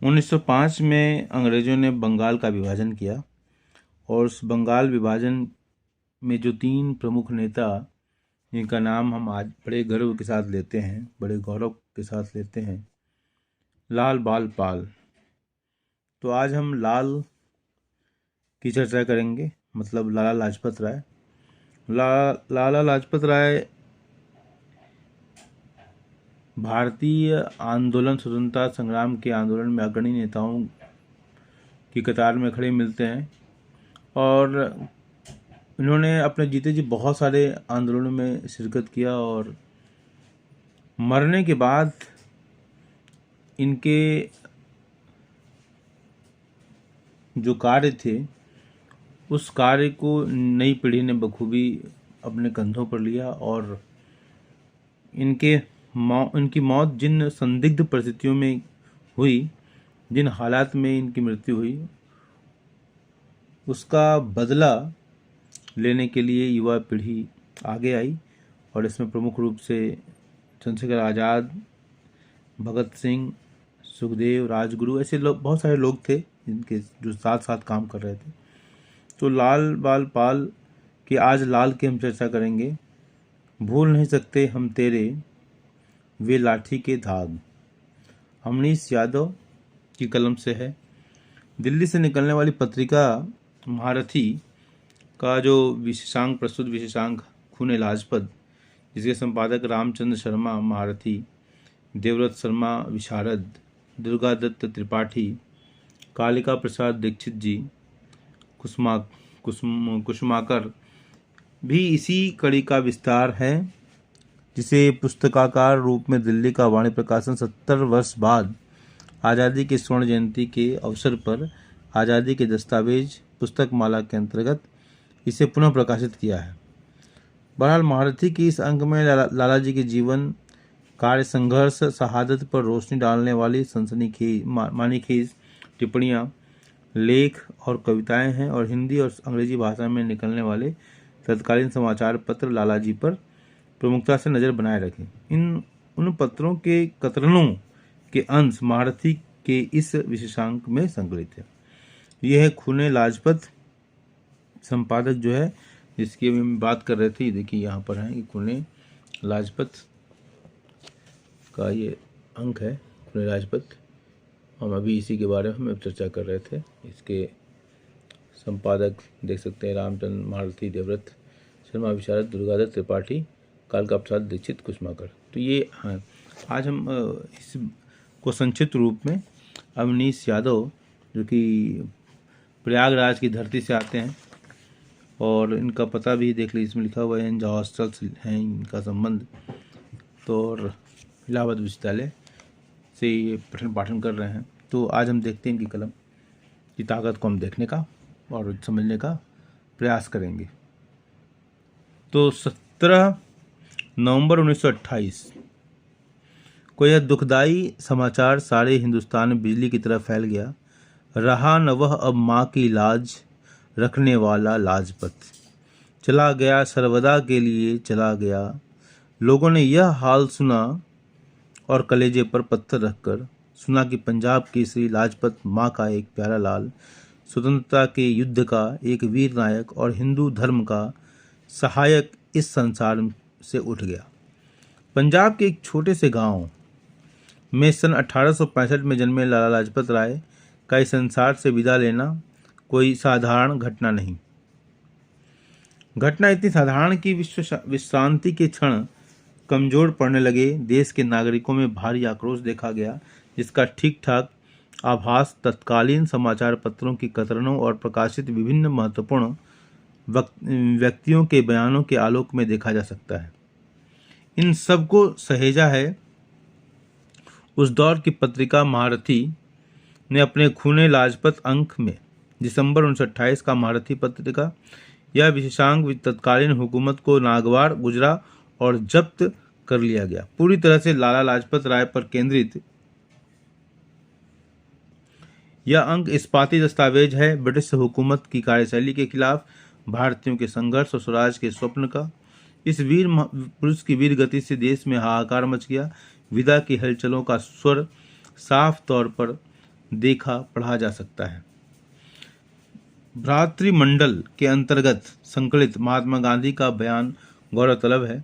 1905 में अंग्रेज़ों ने बंगाल का विभाजन किया और उस बंगाल विभाजन में जो 3 प्रमुख नेता, जिनका नाम हम आज बड़े गर्व के साथ लेते हैं, बड़े गौरव के साथ लेते हैं, लाल बाल पाल। तो आज हम लाल की चर्चा करेंगे, मतलब लाला लाजपत राय। लाला लाजपत राय भारतीय आंदोलन, स्वतंत्रता संग्राम के आंदोलन में अग्रणी नेताओं की कतार में खड़े मिलते हैं और इन्होंने अपने जीते जी बहुत सारे आंदोलनों में शिरकत किया और मरने के बाद इनके जो कार्य थे उस कार्य को नई पीढ़ी ने बखूबी अपने कंधों पर लिया और इनकी मौत जिन संदिग्ध परिस्थितियों में हुई, जिन हालात में इनकी मृत्यु हुई, उसका बदला लेने के लिए युवा पीढ़ी आगे आई और इसमें प्रमुख रूप से चंद्रशेखर आज़ाद, भगत सिंह, सुखदेव, राजगुरु, ऐसे लोग, बहुत सारे लोग थे जिनके जो साथ साथ काम कर रहे थे। तो लाल बाल पाल की आज लाल की हम चर्चा करेंगे। भूल नहीं सकते हम तेरे वे लाठी के दाग, अमनीश यादव की कलम से है। दिल्ली से निकलने वाली पत्रिका महारथी का जो विशेषांक, प्रस्तुत विशेषांक खून लाजपत, जिसके संपादक रामचंद्र शर्मा महारथी, देवव्रत शर्मा विशारद, दुर्गा दत्त त्रिपाठी, कालिका प्रसाद दीक्षित जी, कुसुमाकर भी इसी कड़ी का विस्तार है, जिसे पुस्तकाकार रूप में दिल्ली का वाणी प्रकाशन 70 वर्ष बाद आज़ादी की स्वर्ण जयंती के अवसर पर आज़ादी के दस्तावेज पुस्तक माला के अंतर्गत इसे पुनः प्रकाशित किया है। बहरहाल महारथी की इस अंक में लाला जी के जीवन, कार्य, संघर्ष, शहादत पर रोशनी डालने वाली मानीखेज टिप्पणियाँ, लेख और कविताएं हैं और हिंदी और अंग्रेजी भाषा में निकलने वाले तत्कालीन समाचार पत्र लाला जी पर प्रमुखता से नज़र बनाए रखें। उन पत्रों के कतरनों के अंश महारथी के इस विशेषांक में संकलित है। यह है खून लाजपत। संपादक जो है, जिसकी हम बात कर रहे थे, देखिए यहाँ पर है कि खून लाजपत का ये अंक है, खून लाजपत। हम अभी इसी के बारे में हम चर्चा कर रहे थे। इसके संपादक देख सकते हैं रामचंद्र महारथी, देवव्रत शर्मा विशारद, दुर्गादत्त त्रिपाठी, कालिका प्रसाद दीक्षित, कुसुमाकर। तो ये हाँ, आज हम इसको संक्षिप्त रूप में अमनीश यादव, जो कि प्रयागराज की धरती से आते हैं और इनका पता भी देख लीजिए, इसमें लिखा हुआ है, इन हॉस्टल्स हैं इनका संबंध, तो और इलाहाबाद विश्वविद्यालय से ये पठन पाठन कर रहे हैं। तो आज हम देखते हैं इनकी कलम की ताकत को हम देखने का और समझने का प्रयास करेंगे। तो 17 नवंबर 1928 को यह दुखदाई समाचार सारे हिंदुस्तान में बिजली की तरह फैल गया। रहा न वह अब माँ की लाज रखने वाला लाजपत, चला गया सर्वदा के लिए चला गया। लोगों ने यह हाल सुना और कलेजे पर पत्थर रखकर सुना कि पंजाब केसरी लाजपत माँ का एक प्यारा लाल, स्वतंत्रता के युद्ध का एक वीर नायक और हिंदू धर्म का सहायक इस संसार से उठ गया। पंजाब के एक छोटे से गांव में सन 1865 में जन्मे लाला लाजपत राय का इस संसार से विदा लेना कोई साधारण घटना नहीं। घटना इतनी साधारण कि विश्रांति के क्षण कमजोर पड़ने लगे देश के नागरिकों में भारी आक्रोश देखा गया, जिसका ठीक ठाक आभास तत्कालीन समाचार पत्रों की कतरनों और प्रकाशित विभिन्न महत्वपूर्ण व्यक्तियों के बयानों के आलोक में देखा जा सकता है। इन सब को सहेजा है उस दौर की पत्रिका महारथी ने अपने खून लाजपत अंक में। दिसंबर 1928 का महारथी पत्रिका यह विशेषांक तत्कालीन हुकूमत को नागवार गुजरा और जब्त कर लिया गया। पूरी तरह से लाला लाजपत राय पर केंद्रित यह अंक इस्पाती दस्तावेज है ब्रिटिश हुकूमत की कार्यशैली के खिलाफ भारतीयों के संघर्ष और स्वराज के स्वप्न का। इस वीर पुरुष की वीर गति से देश में हाहाकार मच गया। विदा की हलचलों का स्वर साफ तौर पर देखा पढ़ा जा सकता है। भ्रातृमंडल के अंतर्गत संकलित महात्मा गांधी का बयान गौरतलब है।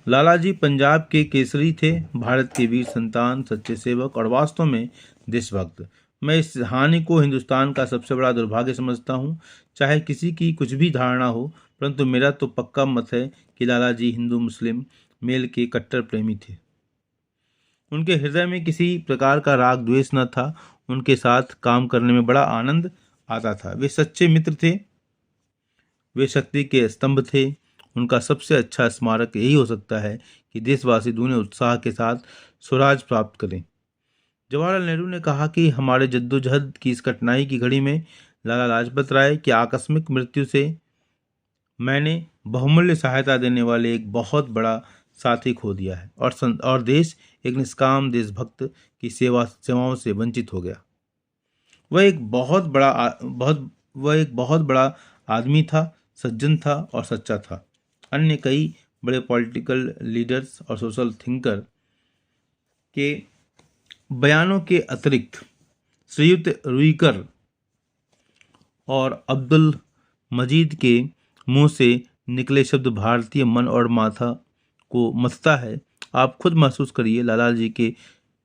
लालाजी पंजाब के केसरी थे, भारत के वीर संतान, सच्चे सेवक और वास्तव में देशभक्त। मैं इस हानि को हिंदुस्तान का सबसे बड़ा दुर्भाग्य समझता हूँ, चाहे किसी की कुछ भी धारणा हो, परंतु मेरा तो पक्का मत है कि लालाजी हिंदू मुस्लिम मेल के कट्टर प्रेमी थे। उनके हृदय में किसी प्रकार का राग द्वेष न था। उनके साथ काम करने में बड़ा आनंद आता था। वे सच्चे मित्र थे, वे शक्ति के स्तंभ थे। उनका सबसे अच्छा स्मारक यही हो सकता है कि देशवासी दूने उत्साह के साथ स्वराज प्राप्त करें। जवाहरलाल नेहरू ने कहा कि हमारे जद्दोजहद की इस कठिनाई की घड़ी में लाला लाजपत राय की आकस्मिक मृत्यु से मैंने बहुमूल्य सहायता देने वाले एक बहुत बड़ा साथी खो दिया है और देश एक निष्काम देशभक्त की सेवाओं से वंचित हो गया। वह एक बहुत बड़ा आदमी था, सज्जन था और सच्चा था। अन्य कई बड़े पॉलिटिकल लीडर्स और सोशल थिंकर के बयानों के अतिरिक्त श्रीयुत रुईकर और अब्दुल मजीद के मुंह से निकले शब्द भारतीय मन और माथा को मथता है। आप खुद महसूस करिए, लाला जी के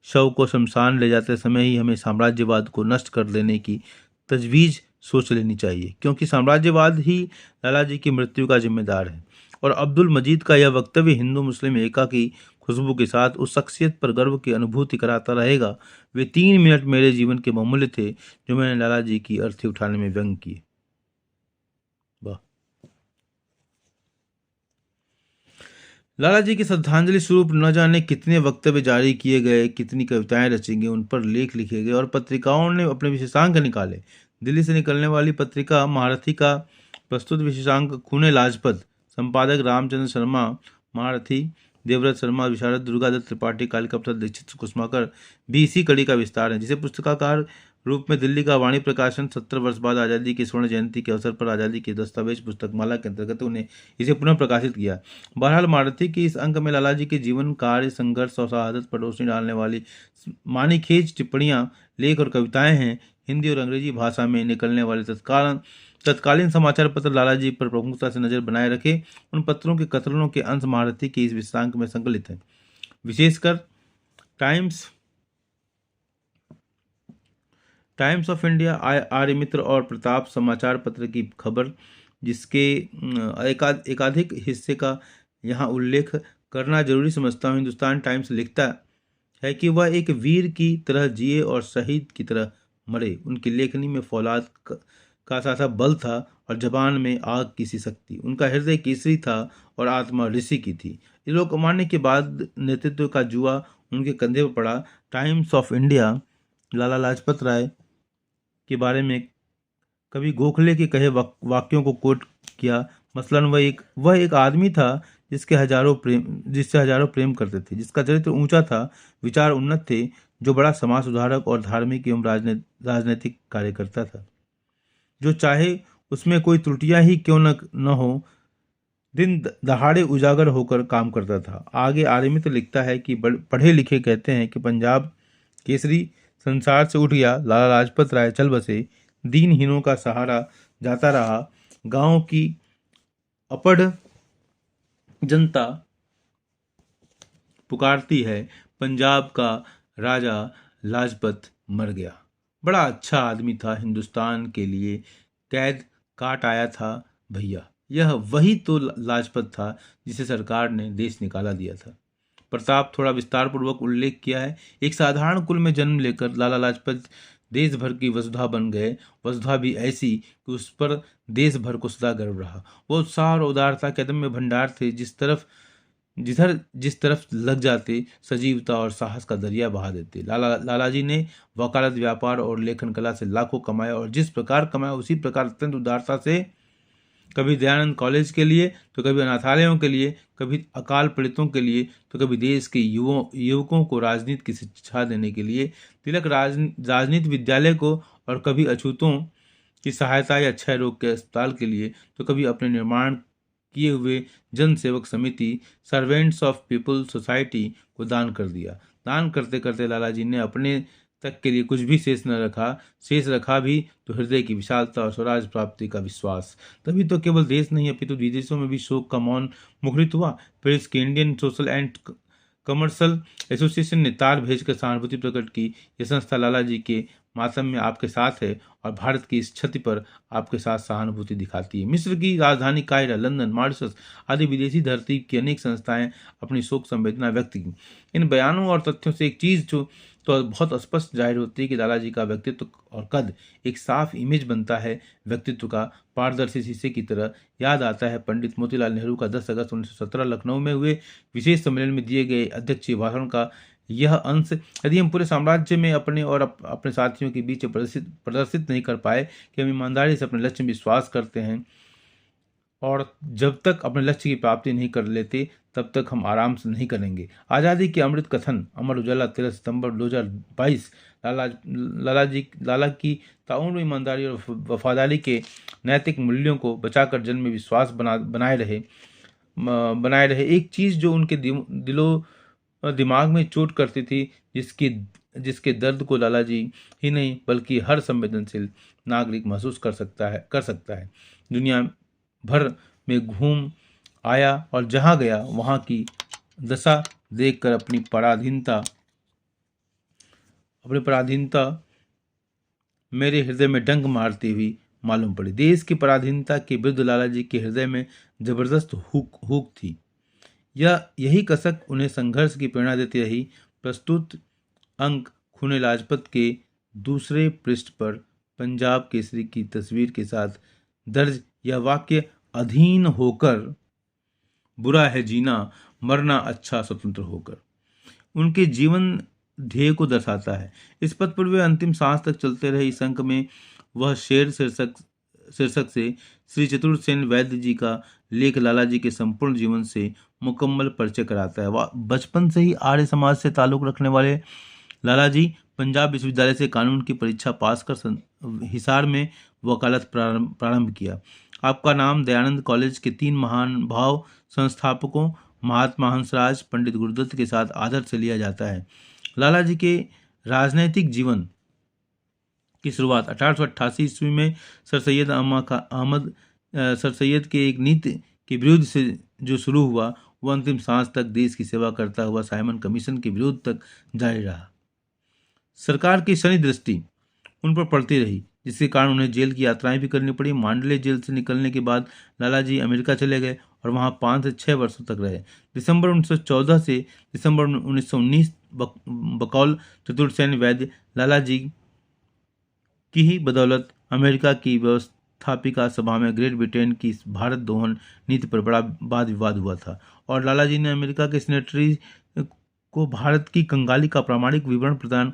शव को शमशान ले जाते समय ही हमें साम्राज्यवाद को नष्ट कर देने की तजवीज़ सोच लेनी चाहिए, क्योंकि साम्राज्यवाद ही लाला जी की मृत्यु का जिम्मेदार है। और अब्दुल मजीद का यह वक्तव्य हिंदू मुस्लिम एकता की खुशबू के साथ उस शख्सियत पर गर्व की अनुभूति कराता रहेगा। वे 3 मिनट मेरे जीवन के बहुमूल्य थे जो मैंने लाला जी की अर्थी उठाने में व्यंग किए। वाह। लाला जी की श्रद्धांजलि स्वरूप न जाने कितने वक्तव्य जारी किए गए, कितनी कविताएं रची गई, उन पर लेख लिखे गए और पत्रिकाओं ने अपने विशेषांक निकाले। दिल्ली से निकलने वाली पत्रिका महारथी का प्रस्तुत विशेषांक खूने लाजपत, संपादक रामचंद्र शर्मा महारथी, देवव्रत शर्मा विशारद, दुर्गादत्त त्रिपाठी, कालिका प्रसाद दीक्षित कुसुमाकर भी इसी कड़ी का विस्तार है, जिसे पुस्तकाकार रूप में दिल्ली का वाणी प्रकाशन 70 वर्ष बाद आज़ादी की स्वर्ण जयंती के अवसर पर आज़ादी के दस्तावेज पुस्तकमाला के अंतर्गत उन्हें इसे पुनः प्रकाशित किया। बहरहाल महारथी की इस अंक में लाला जी के जीवन, कार्य, संघर्ष और शहादत पर रोशनी डालने वाली मानीखेज टिप्पणियां, लेख और कविताएं हैं। हिंदी और अंग्रेजी भाषा में निकलने वाले तत्कालीन समाचार पत्र लाला जी पर प्रमुखता से नजर बनाए रखे। उन पत्रों के कतरनों के अंश महारथी के इस विशेषांक में संकलित हैं। विशेषकर टाइम्स ऑफ इंडिया, आर्य मित्र और प्रताप समाचार पत्र की खबर, जिसके एकाधिक हिस्से का यहाँ उल्लेख करना जरूरी समझता हूँ। हिंदुस्तान टाइम्स लिखता है कि वह एक वीर की तरह जिए और शहीद की तरह मरे। उनकी लेखनी में फौलाद का सा बल था और जबान में आग की सी शक्ति। उनका हृदय केसरी था और आत्मा ऋषि की थी। लोकमान्य के बाद नेतृत्व का जुआ उनके कंधे पर पड़ा। Times of India Lala Lajpat Rai के बारे में कभी गोखले के कहे वाक्यों को कोट किया। मसलन वह एक आदमी था जिससे हजारों प्रेम करते थे, जिसका चरित्र ऊंचा था, विचार उन्नत थे, जो बड़ा समाज सुधारक और धार्मिक एवं राजनीतिक कार्यकर्ता था, जो चाहे उसमें कोई त्रुटियां ही क्यों न हो, दिन दहाड़े उजागर होकर काम करता था। आगे आर्यमित्र लिखता है कि पढ़े लिखे कहते हैं कि पंजाब केसरी संसार से उठ गया, लाला लाजपत राय चल बसे, दीनहीनों का सहारा जाता रहा, गांव की अपढ़ जनता पुकारती है, पंजाब का राजा लाजपत मर गया। बड़ा अच्छा आदमी था, हिंदुस्तान के लिए कैद काट आया था भैया। यह वही तो लाजपत था जिसे सरकार ने देश निकाला दिया था। प्रताप थोड़ा विस्तार पूर्वक उल्लेख किया है। एक साधारण कुल में जन्म लेकर लाला लाजपत देश भर की वसुधा बन गए। वसुधा भी ऐसी कि उस पर देश भर को सदा गर्व रहा। वो उत्साह और उदारता के अदम्य भंडार थे, जिस तरफ लग जाते सजीवता और साहस का दरिया बहा देते। लाला जी ने वकालत, व्यापार और लेखन कला से लाखों कमाए और जिस प्रकार कमाया उसी प्रकार अत्यंत उदारता से कभी दयानंद कॉलेज के लिए तो कभी अनाथालयों के लिए, कभी अकाल पीड़ितों के लिए तो कभी देश के युवकों को राजनीति की शिक्षा देने के लिए तिलक राजनीति विद्यालय को, और कभी अछूतों की सहायता या क्षय रोग के अस्पताल के लिए तो कभी अपने निर्माण किए हुए जन सेवक समिति सर्वेंट्स ऑफ पीपल सोसाइटी को दान कर दिया। दान करते करते लाला जी ने अपने तक के लिए कुछ भी शेष रखा भी तो हृदय की विशालता और स्वराज प्राप्ति का विश्वास। तभी तो केवल देश नहीं अपितु विदेशों में भी शोक का मौन मुखरित हुआ। पेरिस के Indian social and commercial association ने तार भेजकर सहानुभूति प्रकट की। यह संस्था लाला जी के मातम में आपके साथ है और भारत की इस क्षति पर आपके साथ सहानुभूति दिखाती है। मिस्र की राजधानी कायरा, लंदन, मॉरिशस आदि विदेशी धरती की अनेक संस्थाएं अपनी शोक संवेदना व्यक्त की। इन बयानों और तथ्यों से एक चीज जो तो बहुत स्पष्ट जाहिर होती है कि लाला जी का व्यक्तित्व और कद एक साफ इमेज बनता है व्यक्तित्व का, पारदर्शी शीशे की तरह। याद आता है पंडित मोतीलाल नेहरू का 10 अगस्त 1917 लखनऊ में हुए विशेष सम्मेलन में दिए गए अध्यक्षीय भाषण का यह अंश। यदि हम पूरे साम्राज्य में अपने और अपने साथियों के बीच प्रदर्शित नहीं कर पाए कि हम ईमानदारी से अपने लक्ष्य में विश्वास करते हैं और जब तक अपने लक्ष्य की प्राप्ति नहीं कर लेते तब तक हम आराम से नहीं करेंगे। आज़ादी के अमृत कथन, अमर उजाला, 13 सितंबर 2022। लाला की ताउम्र ईमानदारी और वफादारी के नैतिक मूल्यों को बचाकर जन में विश्वास बनाए रहे। एक चीज़ जो उनके दिमाग में चोट करती थी, जिसके दर्द को लाला जी ही नहीं बल्कि हर संवेदनशील नागरिक महसूस कर सकता है। दुनिया भर में घूम आया और जहां गया वहां की दशा देखकर अपनी पराधीनता मेरे हृदय में डंक मारती हुई मालूम पड़ी। देश की पराधीनता के विरुद्ध लाला जी के हृदय में जबरदस्त हुक थी। यही कसक उन्हें संघर्ष की प्रेरणा देती रही। प्रस्तुत अंक खूने लाजपत के दूसरे पृष्ठ पर पंजाब केसरी की तस्वीर के साथ दर्ज यह वाक्य, अधीन होकर बुरा है जीना, मरना अच्छा स्वतंत्र होकर, उनके जीवन ध्येय को दर्शाता है। इस पथ पर वे अंतिम सांस तक चलते रहे। इस अंक में वह शेर शीर्षक से श्री चतुर्सेन वैद्य जी का लेख लाला जी के संपूर्ण जीवन से मुकम्मल परिचय कराता है। वह बचपन से ही आर्य समाज से ताल्लुक रखने वाले लाला जी पंजाब विश्वविद्यालय से कानून की परीक्षा पास कर हिसार में वकालत प्रारंभ किया। आपका नाम दयानंद कॉलेज के 3 महान भाव संस्थापकों महात्मा हंसराज, पंडित गुरुदत्त के साथ आदर से लिया जाता है। लाला जी के राजनैतिक जीवन की शुरुआत 1888 ईस्वी में सर सैयद के एक नीति के विरुद्ध से जो शुरू हुआ, वह अंतिम सांस तक देश की सेवा करता हुआ साइमन कमीशन के विरोध तक जारी रहा। सरकार की शनि दृष्टि उन पर पड़ती रही, जिसके कारण उन्हें जेल की यात्राएं भी करनी पड़ी। मांडले जेल से निकलने के बाद लाला जी अमेरिका चले गए और वहां 5 से 6 वर्षों तक रहे। दिसंबर 1914 से दिसंबर 1919 बकौल चतुर्सेन वैद्य लाला जी की ही बदौलत अमेरिका की व्यवस्थापिका सभा में ग्रेट ब्रिटेन की भारत दोहन नीति पर बड़ा वाद विवाद हुआ था और लाला जी ने अमेरिका के सेनेटरी को भारत की कंगाली का प्रामाणिक विवरण प्रदान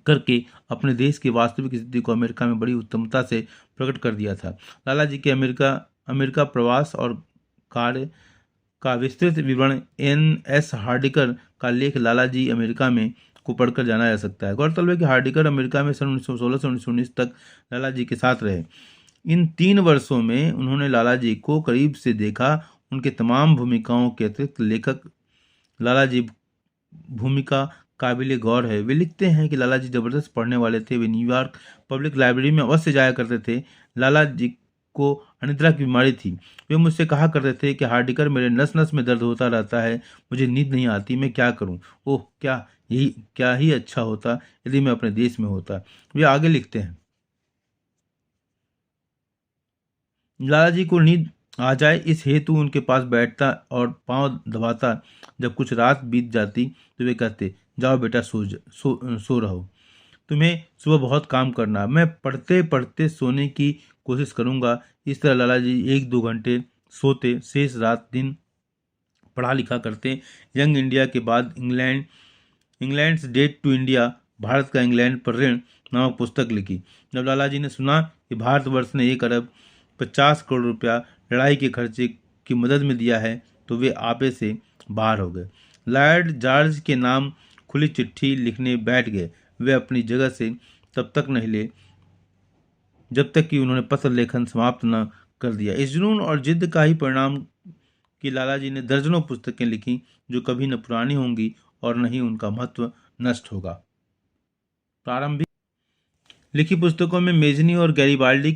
करके अपने देश की वास्तविक स्थिति को अमेरिका में बड़ी उत्तमता से प्रकट कर दिया था। लाला जी के अमेरिका प्रवास और कार्य का विस्तृत विवरण N.S. हार्डिकर का लेख लाला जी अमेरिका में को पढ़कर जाना जा सकता है। गौरतलब है कि हार्डिकर अमेरिका में सन 1916 से 1919 तक लाला जी के साथ रहे। इन 3 वर्षों में उन्होंने लाला जी को करीब से देखा। उनके तमाम भूमिकाओं के अतिरिक्त लेखक लाला जी भूमिका काबिले गौर है। वे लिखते हैं कि लाला जी जबरदस्त पढ़ने वाले थे। वे न्यूयॉर्क पब्लिक लाइब्रेरी में अवश्य जाया करते थे। लाला जी को अनिद्रा की बीमारी थी। वे मुझसे कहा करते थे कि हार्डिकर, मेरे नस नस में दर्द होता रहता है, मुझे नींद नहीं आती, मैं क्या करूं? ओह, क्या ही अच्छा होता यदि मैं अपने देश में होता। वे आगे लिखते हैं, लाला जी को नींद आ जाए इस हेतु उनके पास बैठता और पांव दबाता। जब कुछ रात बीत जाती तो वे कहते, जाओ बेटा सो रहो, तुम्हें सुबह बहुत काम करना। मैं पढ़ते पढ़ते सोने की कोशिश करूंगा। इस तरह लाला जी 1-2 घंटे सोते, शेष रात दिन पढ़ा लिखा करते। यंग इंडिया के बाद England's debt to India, Bharat का इंग्लैंड पर ऋण नामक पुस्तक लिखी। जब लाला जी ने सुना कि भारतवर्ष ने 1 अरब 50 करोड़ रुपया लड़ाई के खर्चे की मदद में दिया है तो वे आपे से बाहर हो गए। लॉर्ड जॉर्ज के नाम खुली चिट्ठी लिखने बैठ गए। वे अपनी जगह से तब तक नहीं हिले जब तक कि उन्होंने पत्र लेखन समाप्त न कर दिया। इस जुनून और जिद का ही परिणाम कि लाला जी ने दर्जनों पुस्तकें लिखी जो कभी न पुरानी होंगी और न ही उनका महत्व नष्ट होगा। प्रारंभिक लिखी पुस्तकों में मेजनी और गैरिबाल्डी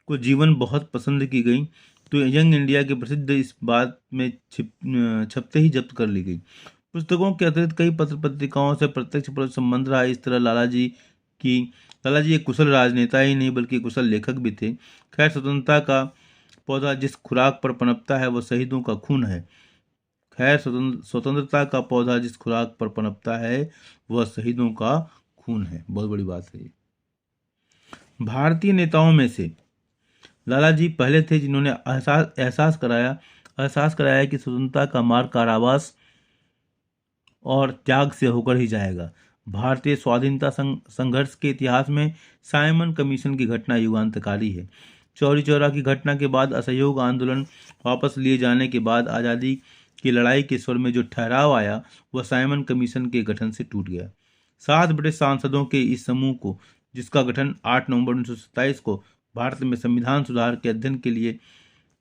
को जीवन बहुत पसंद की गई, तो यंग इंडिया की प्रसिद्ध इस बात में छपते ही जब्त कर ली गई। पुस्तकों के अतिरिक्त कई पत्र पत्रिकाओं से प्रत्यक्ष परोक्ष संबंध रहा। इस तरह लाला जी एक कुशल राजनेता ही नहीं बल्कि कुशल लेखक भी थे। खैर, स्वतंत्रता का पौधा जिस खुराक पर पनपता है वह शहीदों का खून है। स्वतंत्रता का पौधा जिस खुराक पर पनपता है वह शहीदों का खून है। बहुत बड़ी बात है। भारतीय नेताओं में से लाला जी पहले थे जिन्होंने एहसास कराया कि स्वतंत्रता का मार्ग कारावास और त्याग से होकर ही जाएगा। भारतीय स्वाधीनता संघर्ष के इतिहास में साइमन कमीशन की घटना युगांतकारी है। चौरी चौरा की घटना के बाद असहयोग आंदोलन वापस लिए जाने के बाद आज़ादी की लड़ाई के स्वर में जो ठहराव आया वह साइमन कमीशन के गठन से टूट गया। 7 ब्रिटिश सांसदों के इस समूह को, जिसका गठन 8 नवंबर 1927 को भारत में संविधान सुधार के अध्ययन के लिए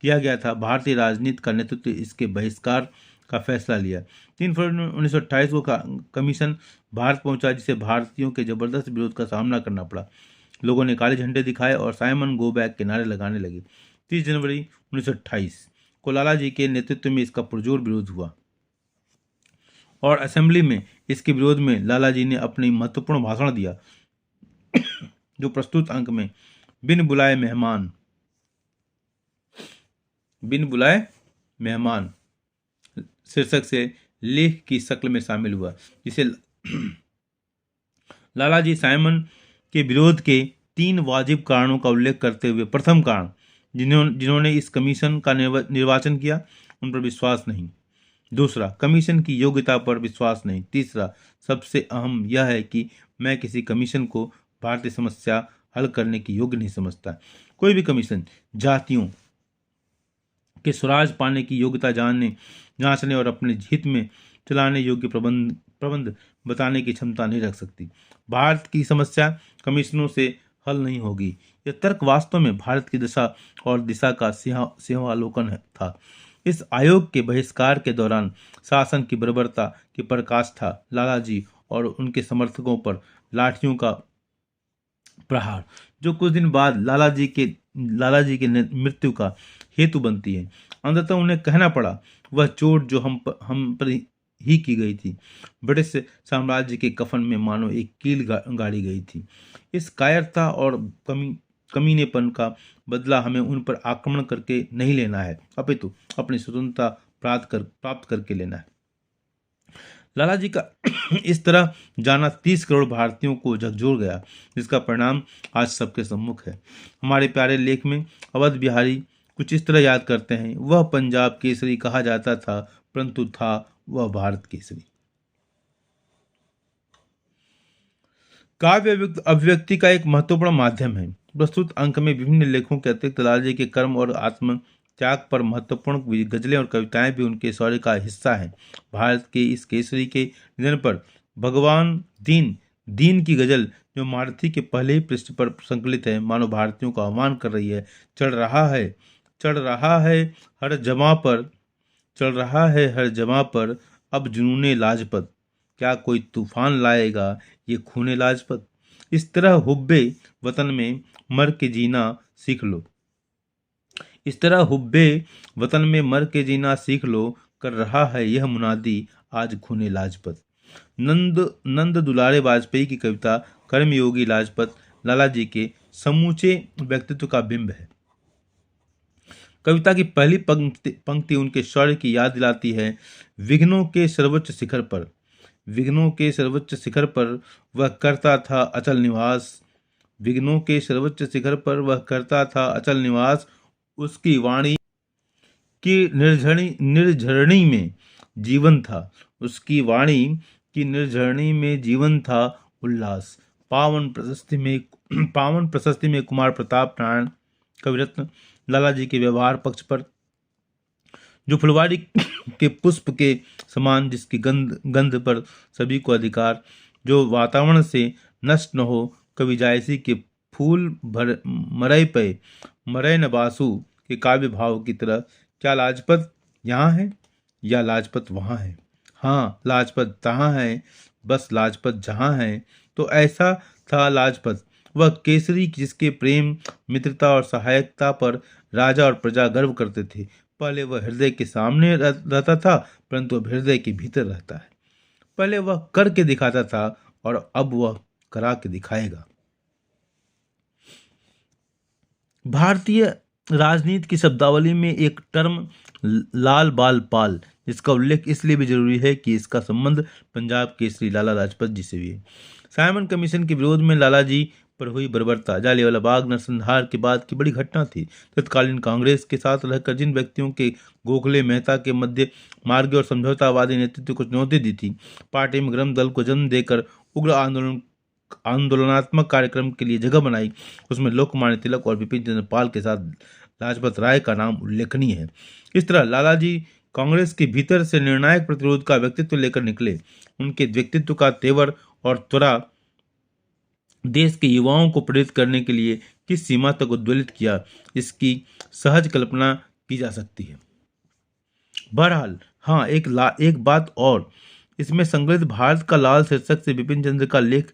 किया गया था, भारतीय राजनीति का नेतृत्व इसके बहिष्कार का फैसला लिया। 3 फरवरी 1928 को कमीशन भारत पहुंचा, जिसे भारतीयों के जबरदस्त विरोध का सामना करना पड़ा। लोगों ने काले झंडे दिखाए और साइमन गो बैक के नारे लगाने लगे। 30 जनवरी 1928 को लाला जी के नेतृत्व में इसका पुरजोर विरोध हुआ और असेंबली में इसके विरोध में लाला जी ने अपनी महत्वपूर्ण भाषण दिया, जो प्रस्तुत अंक में बिन बुलाए मेहमान शीर्षक से लेख की शक्ल में शामिल हुआ, जिसे लाला जी साइमन के विरोध के 3 वाजिब कारणों का उल्लेख करते हुए, प्रथम कारण, जिन्होंने इस कमीशन का निर्वाचन किया उन पर विश्वास नहीं। दूसरा, कमीशन की योग्यता पर विश्वास नहीं। तीसरा, सबसे अहम यह है कि मैं किसी कमीशन को भारतीय समस्या हल करने की योग्य नहीं समझता। कोई भी कमीशन जातियों के स्वराज पाने की योग्यता जांचने और अपने हित में चलाने योग्य प्रबंध बताने की क्षमता नहीं रख सकती। भारत की समस्या कमीशनों से हल नहीं होगी। यह तर्क वास्तव में भारत की दशा और दिशा का सिंहावलोकन था। इस आयोग के बहिष्कार के दौरान शासन की बर्बरता की पराकाष्ठा, लाला जी और उनके समर्थकों पर लाठियों का प्रहार, जो कुछ दिन बाद लाला जी के मृत्यु का हेतु बनती है। अंततः उन्हें कहना पड़ा, वह चोट जो हम पर ही की गई थी, ब्रिटिश साम्राज्य के कफन में मानो एक कील गाड़ी गई थी। इस कायरता और कमीनेपन का बदला हमें उन पर आक्रमण करके नहीं लेना है, अपितु अपनी स्वतंत्रता प्राप्त करके लेना है। लाला जी का इस तरह जाना 30 करोड़ भारतीयों को झकझोर गया, जिसका परिणाम आज सबके सम्मुख है। हमारे प्यारे लेख में अवध बिहारी कुछ इस तरह याद करते हैं, वह पंजाब केसरी कहा जाता था, परंतु था वह भारत केसरी। काव्य अभिव्यक्ति का एक महत्वपूर्ण माध्यम है। प्रस्तुत अंक में विभिन्न लेखों के अतिरिक्त लाला जी के कर्म और आत्म त्याग पर महत्वपूर्ण गजलें और कविताएं भी उनके शौर्य का हिस्सा हैं। भारत के इस केसरी के निधन पर भगवान दीन की गजल, जो मारुति के पहले ही पृष्ठ पर संकलित है, मानो भारतीयों का आह्वान कर रही है। चढ़ रहा है हर जमा पर अब जुनूने लाजपत, क्या कोई तूफान लाएगा ये खूने लाजपत। इस तरह हुब्बे वतन में मर के जीना सीख लो, कर रहा है यह मुनादी आज खूने लाजपत। नंद दुलारे वाजपेयी की कविता कर्मयोगी लाजपत लाला जी के समूचे व्यक्तित्व का बिंब है। कविता की पहली पंक्ति उनके शौर्य की याद दिलाती है। विघ्नों के सर्वोच्च शिखर पर वह करता था अचल निवास। उसकी वाणी की निर्झरणी में जीवन था उल्लास। पावन प्रशस्ति में कुमार प्रताप नारायण कविरत्न लाला जी के व्यवहार पक्ष पर, जो फुलवारी के पुष्प के समान जिसकी गंध पर सभी को अधिकार, जो वातावरण से नष्ट न हो, कवि जायसी के फूल मरय न बासु के काव्य भाव की तरह। क्या लाजपत यहाँ है या लाजपत वहाँ है? हाँ, लाजपत तहाँ है, बस लाजपत जहाँ हैं। तो ऐसा था लाजपत, वह केसरी जिसके प्रेम, मित्रता और सहायता पर राजा और प्रजा गर्व करते थे। पहले वह हृदय के सामने रहता था, परंतु अब हृदय के भीतर रहता है। पहले वह करके दिखाता था और अब वह करा के दिखाएगा। भारतीय राजनीति की शब्दावली में एक टर्म लाल बाल पाल, जिसका उल्लेख इसलिए भी जरूरी है कि इसका संबंध पंजाब केसरी लाला लाजपत जी से भी है। साइमन कमीशन के विरोध में लाला जी पर हुई बर्बरता जालियांवाला बाग नरसंहार के बाद की बड़ी घटना थी। तत्कालीन कांग्रेस के साथ रहकर जिन व्यक्तियों के गोखले मेहता के मध्य मार्ग और समझौतावादी नेतृत्व को चुनौती दी थी, पार्टी में गरम दल को जन्म देकर उग्र आंदोलनात्मक कार्यक्रम के लिए जगह बनाई, उसमें लोकमान्य तिलक और विपिन चंद्र पाल के साथ लाजपत राय का नाम उल्लेखनीय है। इस तरह लाला जी कांग्रेस के भीतर से निर्णायक प्रतिरोध का व्यक्तित्व लेकर निकले। उनके व्यक्तित्व का तेवर और त्वरा देश के युवाओं को प्रेरित करने के लिए किस सीमा तक उद्वेलित किया, इसकी सहज कल्पना की जा सकती है। बहरहाल हाँ, एक बात और, इसमें संग्रहित भारत का लाल शीर्षक से बिपिन चंद्र का लेख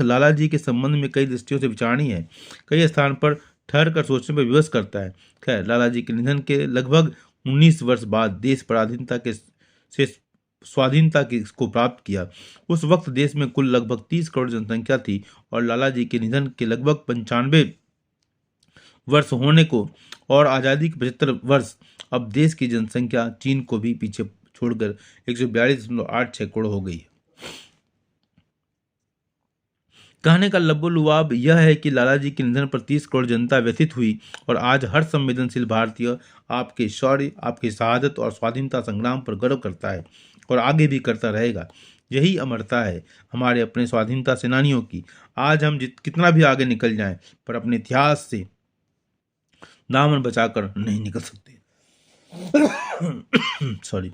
लाला जी के संबंध में कई दृष्टियों से विचारणीय है, कई स्थान पर ठहर कर सोचने पर विवश करता है। खैर, लाला जी के निधन के लगभग 19 वर्ष बाद देश स्वाधीनता को प्राप्त किया। उस वक्त देश में कुल लगभग 30 करोड़ जनसंख्या थी और लाला जी के निधन के लगभग 95 वर्ष होने को और आज़ादी के 75 वर्ष, अब देश की जनसंख्या चीन को भी पीछे छोड़कर 142.86 करोड़ हो गई है। कहने का लबोलुआब यह है कि लाला जी के निधन पर 30 करोड़ जनता व्यथित हुई और आज हर संवेदनशील भारतीय आपके शौर्य, आपकी शहादत और स्वाधीनता संग्राम पर गर्व करता है और आगे भी करता रहेगा। यही अमरता है हमारे अपने स्वाधीनता सेनानियों की। आज हम कितना भी आगे निकल जाएं, पर अपने इतिहास से दामन बचाकर नहीं निकल सकते। सॉरी।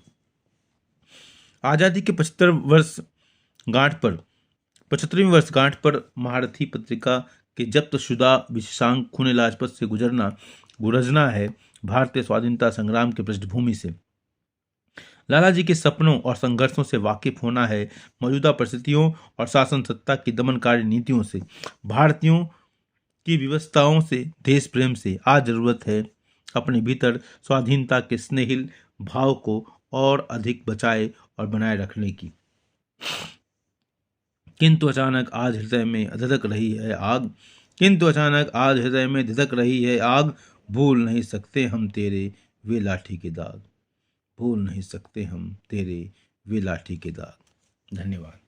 आज़ादी के 75वीं वर्षगांठ पर महारथी पत्रिका के जब्त शुदा विशेषांक खून लाजपत से गुरजना है भारतीय स्वाधीनता संग्राम की पृष्ठभूमि से। लाला जी के सपनों और संघर्षों से वाकिफ होना है मौजूदा परिस्थितियों और शासन सत्ता की दमनकारी नीतियों से, भारतीयों की विवशताओं से, देश प्रेम से। आज जरूरत है अपने भीतर स्वाधीनता के स्नेहिल भाव को और अधिक बचाए और बनाए रखने की। किंतु अचानक आज हृदय में धधक रही है आग, भूल नहीं सकते हम तेरे वे लाठी के दाग। धन्यवाद।